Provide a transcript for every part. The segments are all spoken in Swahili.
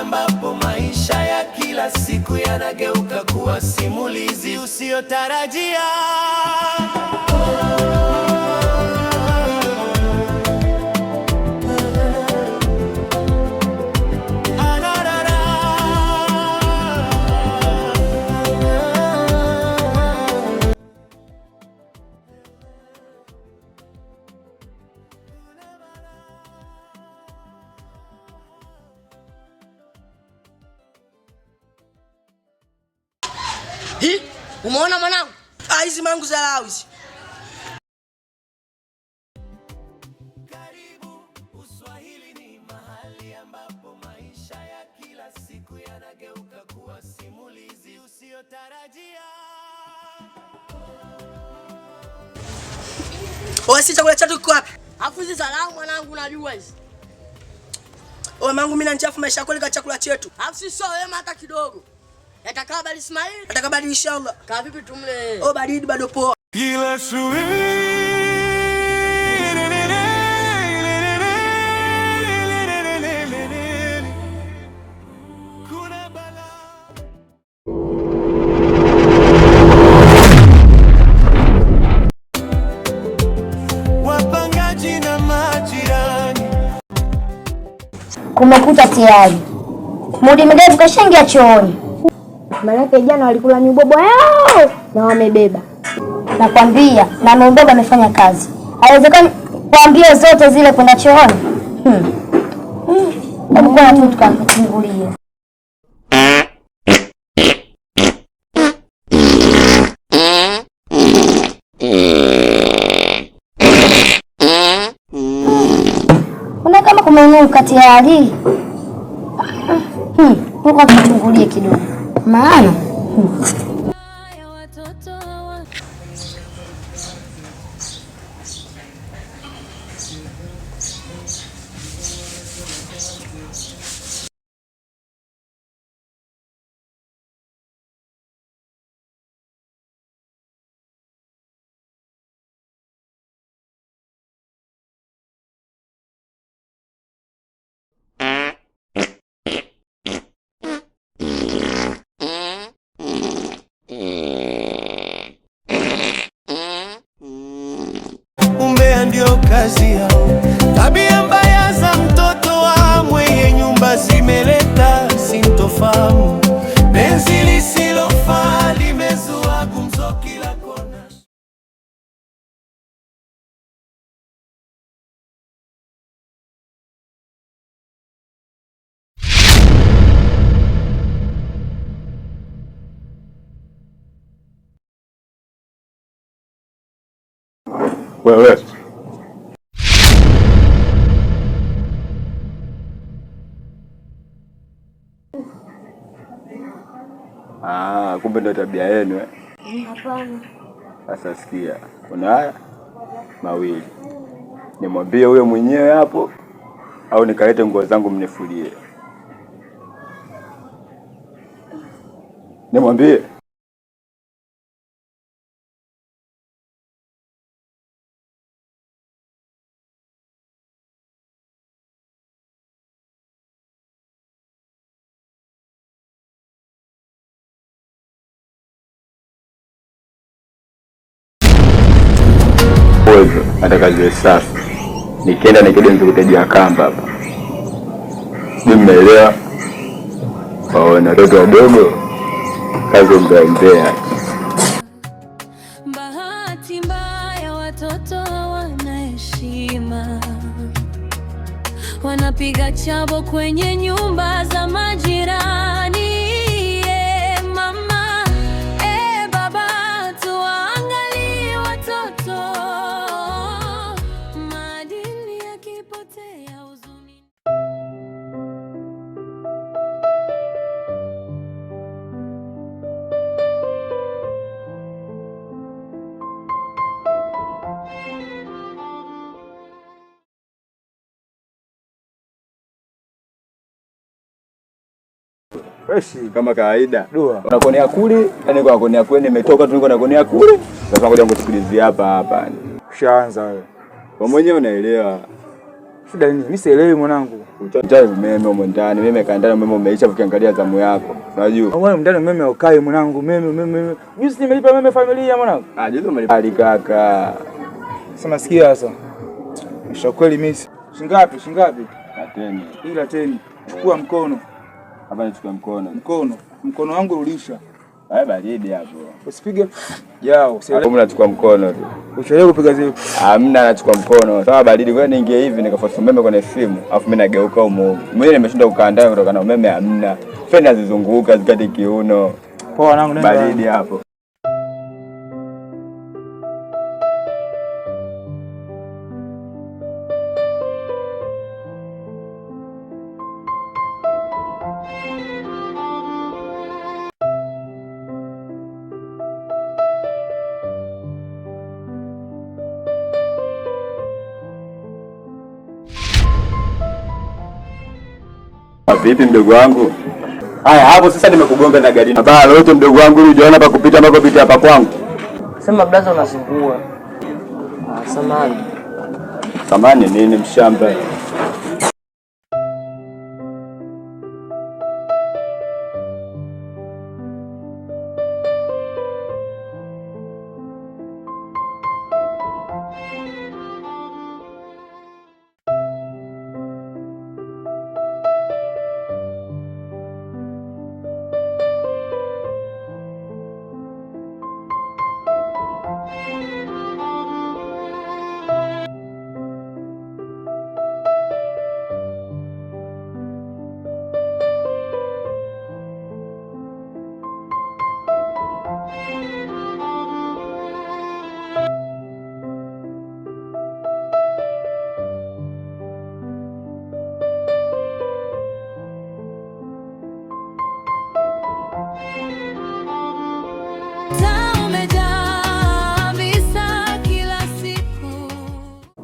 ambapo maisha ya kila siku yanageuka kuwa simulizi usiotarajia. Hi, umeona mwanangu? Hizi mangu za lauzi. Karibu Uswahili ni mahali ambapo maisha ya kila siku yanageuka kuwa simulizi usiotarajia. Wewe si chakula chetu kiko wapi? Afu hizi salamu mwanangu unajua hizi. Wewe mangu mimi na nchafu maisha yako chakula chetu. Afu si so wema hata kidogo. Yatakabali Ismail. Yatakabali inshallah. Ka vipi tumle? Oh baridi bado poa. Kila wapangaji na majirani. Kumekuta tayari. Mudi mrefu kashaingia chooni. Maana jana walikula mibobo yao na wamebeba. Nakwambia na mibobo amefanya kazi. Haiwezekani kuambia zote zile kwenda chooni. Hebu kwa tu tukafungulie. Kuna kama kumenuka tayari. Huko tufungulie kidogo. Maana umbea ndio kazi yao. Tabia mbaya za mtoto wa mwenye nyumba zimeleta sintofahamu. Penzi lisilofaa limezua gumzo kila kona. Wewe kumbe ndio tabia yenu eh? hapana. Sasa sikia, kuna haya mawili. Nimwambie huyo mwenyewe hapo au nikalete nguo zangu mnifulie? Nimwambie. Nataka ziwe safi. Nikienda nikija nikutajia kamba hapa. Nimeelewa. Na watoto wadogo kazi mbaya. Bahati mbaya watoto hawana heshima. Wanapiga chabo kwenye nyumba za majirani. Mama, baba, tuangalie watoto. Maadili yakipotea huzuni. Fresh kama kawaida. Unakonea kule, yani kwa konea kule nimetoka tu niko nakonea kule. Sasa ngoja nikusikilizie hapa. Ushaanza wewe. Kwa mwenyewe unaelewa. Shida nini? Mimi sielewi mwanangu. Utaja umeme huko ndani. Mimi kaenda na umeme umeisha ukiangalia zamu yako. Unajua. Wewe ndani umeme ukai mwanangu. Meme. Juzi nimelipa meme familia mwanangu. Juzi umelipa kaka. Sasa sikia sasa. Nisha kweli mimi. Shingapi? Ateni. Ila teni. Chukua mkono. Hapa nichukue mkono. Mkono wangu rudisha. Haya baridi hapo. Usipige yao. Hapo nachukua mkono tu. Usielewe kupiga zile. Hamna, nachukua mkono. Sawa baridi kwa niingie hivi nikafuata umeme kwenye simu. Alafu mimi nageuka huko. Mwenyewe nimeshinda kukaa ndani kutokana na umeme hamna. Feni zizunguka zikati kiuno. Poa wanangu nenda. Baridi hapo. Vipi mdogo wangu? Haya hapo sasa nimekugonga na gari. Baba lote mdogo wangu ulijiona pa kupita mpaka kupita hapa kwangu. Sema blaza unazingua. Samani. Samani nini mshamba?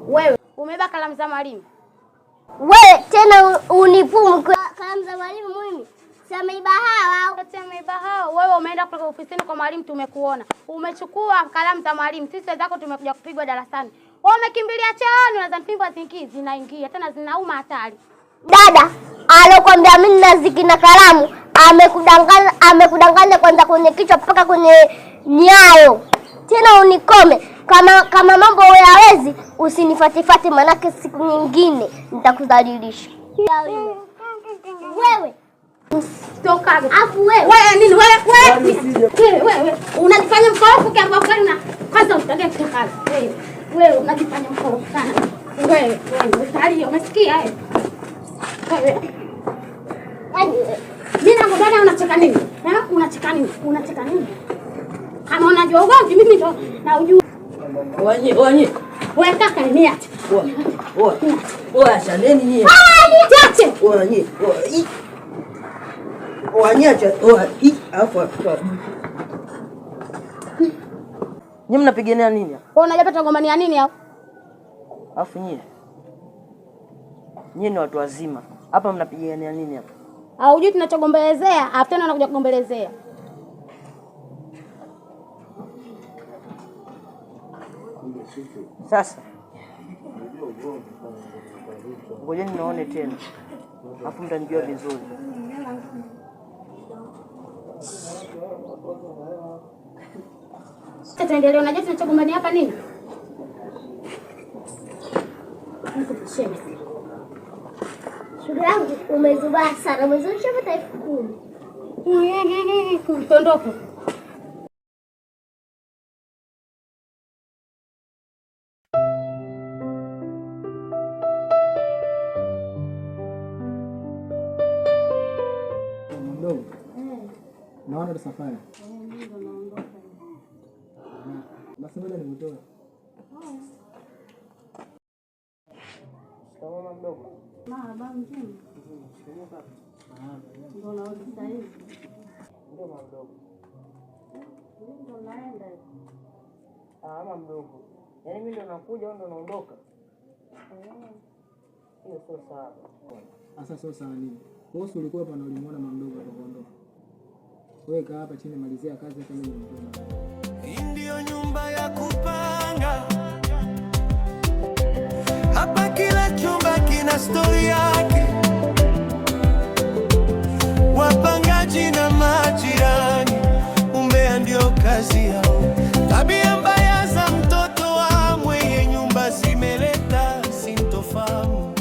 Wewe umebeba kalamu za mwalimu? Wewe tena unipumu kalamu za mwalimu mimi. Sameiba hao. Wewe umeenda kutoka ofisini kwa mwalimu tumekuona. Umechukua kalamu za mwalimu. Sisi wenzako tumekuja kupigwa darasani. Wewe umekimbilia chooni unadhani pimba zinaingia tena zinauma hatari. Dada, alokuambia mimi naziki na kalamu, amekudanganya kwanza kwenye kichwa mpaka kwenye nyayo. Tena unikome. Kama mambo huyawezi usinifatifati manake siku nyingine nitakudhalilisha. Wewe toka. Afu wewe nini wewe unajifanya mkorofu kiamba kweli na kwanza utake kutoka. Wewe unajifanya mkorofu sana. Wewe utali umesikia wewe? Mimi na mbona unacheka nini? Unacheka nini? Kama unajua ugomvi mimi ndo na ujua. Wewe kaka niache. Wewe acha nini nyie? Niache. Niache. Afu. Nyinyi mnapigania nini hapa? Unajua tunagombania nini hapo? Afu nyinyi ni watu wazima. Hapa mnapigania nini hapa? Haujui tunachogombelezea, afu tena unakuja kugombelezea. Sasa ngojeni nione tena, afu mtanijua vizuri. Sasa tuendelee. Unajua tunachogombania hapa nini? Shughuli yangu umezubaa sana, umezusha hata 10,000. Tondoka. Naona safari. Basi ngoja nimtoe. Mama mdogo. Baba mzima. Ndio naona sasa hivi. Ndio mama mdogo. Ndio naenda. Mama mdogo. Yaani mimi ndo nakuja au ndo naondoka? Hiyo sio sawa. Sasa sio sawa nini? Wewe ulikuwa hapa na ulimuona mama mdogo atakuondoka. Wewe kaa hapa chini malizia kazi kama mimi nimetoka. Hii ndio nyumba ya kupanga. Hapa kila chumba stori yake. Wapangaji na majirani, umbea ndio kazi yao. Tabia mbaya za mtoto wa mwenye nyumba zimeleta sintofahamu.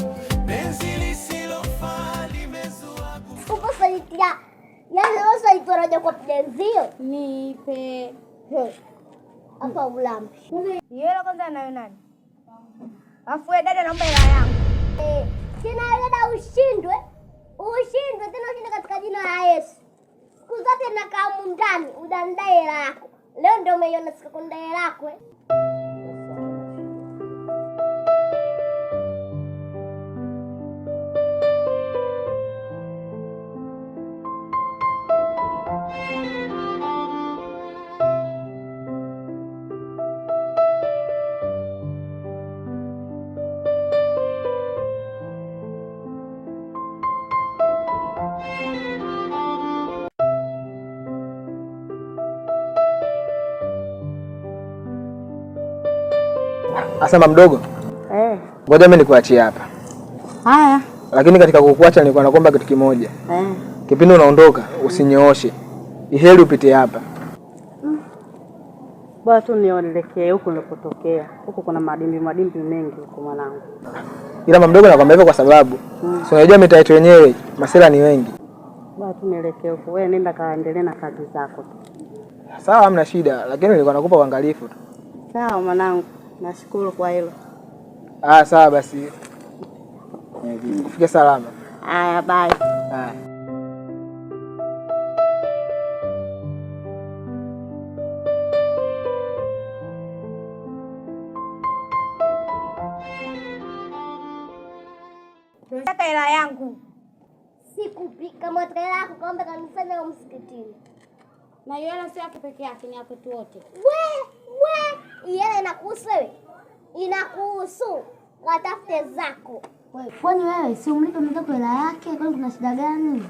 Penzi lisilofaa limezua uko saidia. Yaani wewe saidia roja kwa penzio. Nipe. Hapa ulambi. Yeye kwanza anayo nani? Afu dada naomba hela yangu. Tena dada ushindwe. Ushindwe tena ushinde katika jina la Yesu. Siku zote nakaa ndani udandai hela yako. Leo ndio umeiona siku kundai hela yako. Asema mdogo. Ngoja mimi nikuachie hapa. Haya. Lakini katika kukuacha nilikuwa nakuomba kitu kimoja. Kipindi unaondoka usinyooshe. Iheri upite hapa. Bwana tu nielekee huko nilipotokea. Huko kuna madimbi mengi huko mwanangu. Ila mdogo nakwambia hivyo kwa sababu si unajua mitaa yetu wenyewe masela ni wengi. Bwana tu nielekee huko. Wewe nenda kaendelee na kazi zako. Sawa, hamna shida, lakini nilikuwa nakupa uangalifu tu. Sawa mwanangu. Nashukuru kwa hilo. Sawa basi. Ufike salama. Haya, bye. Nataka hela yangu. Sikupika moto yako kaomba kanisani au msikitini. Na hiyo hela sio yake peke yake, ni yako tu wote. Hela inakuhusu wewe. Inakuhusu. Watafute zako. Kwani wewe si umlipe mtoto hela yake? Kwani kuna shida gani?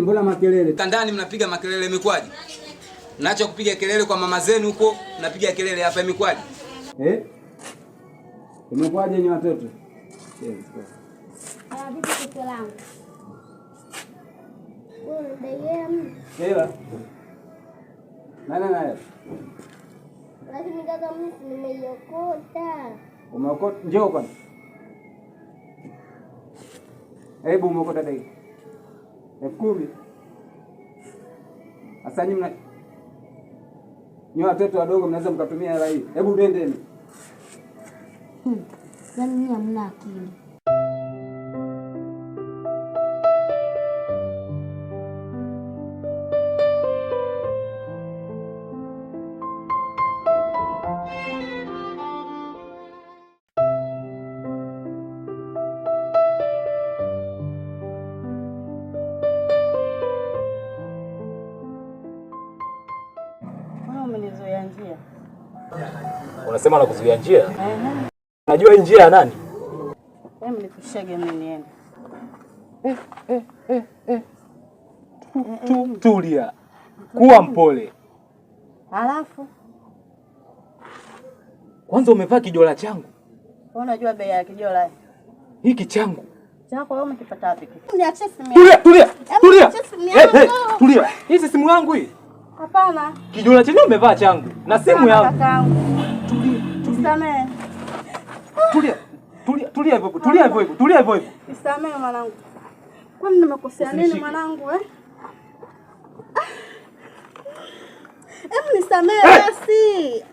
Mbona makelele? Kandani mnapiga makelele mikwaji. Naacha kupiga kelele kwa mama zenu huko, mnapiga kelele hapa mikwaji. Imekwaje nyinyi watoto? Vipi mtoto langu? Hela. Nani? Lakini kaka mimi nimeiokota. Umeokota? Njoo kwanza. Hebu umeokota dai. 10,000. Sasa nyinyi watoto wadogo mnaweza mkatumia hela hii. Hebu twendeni. Yaani mimi hamna akili. Umenizuia njia. Unasema na kuzuia njia? Unajua njia ya nani? Hebu nikushege mimi niende. Tulia. Kuwa mpole. Alafu kwanza umevaa kijola changu. Unajua bei ya kijola? Hiki changu. Chako wewe umekipata wapi? Niache simu. Tulia. Hii si simu yangu hii. Hapana. Kijola chenyewe umevaa changu na simu yangu. Tusamee. Tulia hivyo. Nisamee mwanangu. Kwani nimekosea nini mwanangu Hebu nisamee basi.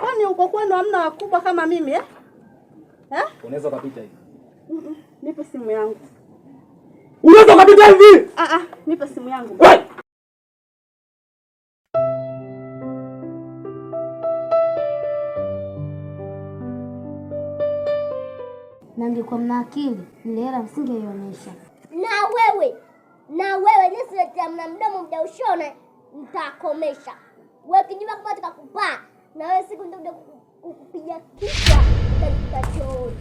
Kwani uko kwenu hamna wakubwa kama mimi Unaweza kupita hivi. Nipe simu yangu. Unaweza kupita hivi? Nipe simu yangu. Na ngekuwa mna akili, ile hela msingeionyesha. Na wewe nisiletea mna mdomo mda ushona, nitakomesha. Wewe kijiba kama tukakupaa, na wewe siku ndio kukupiga kichwa, ndio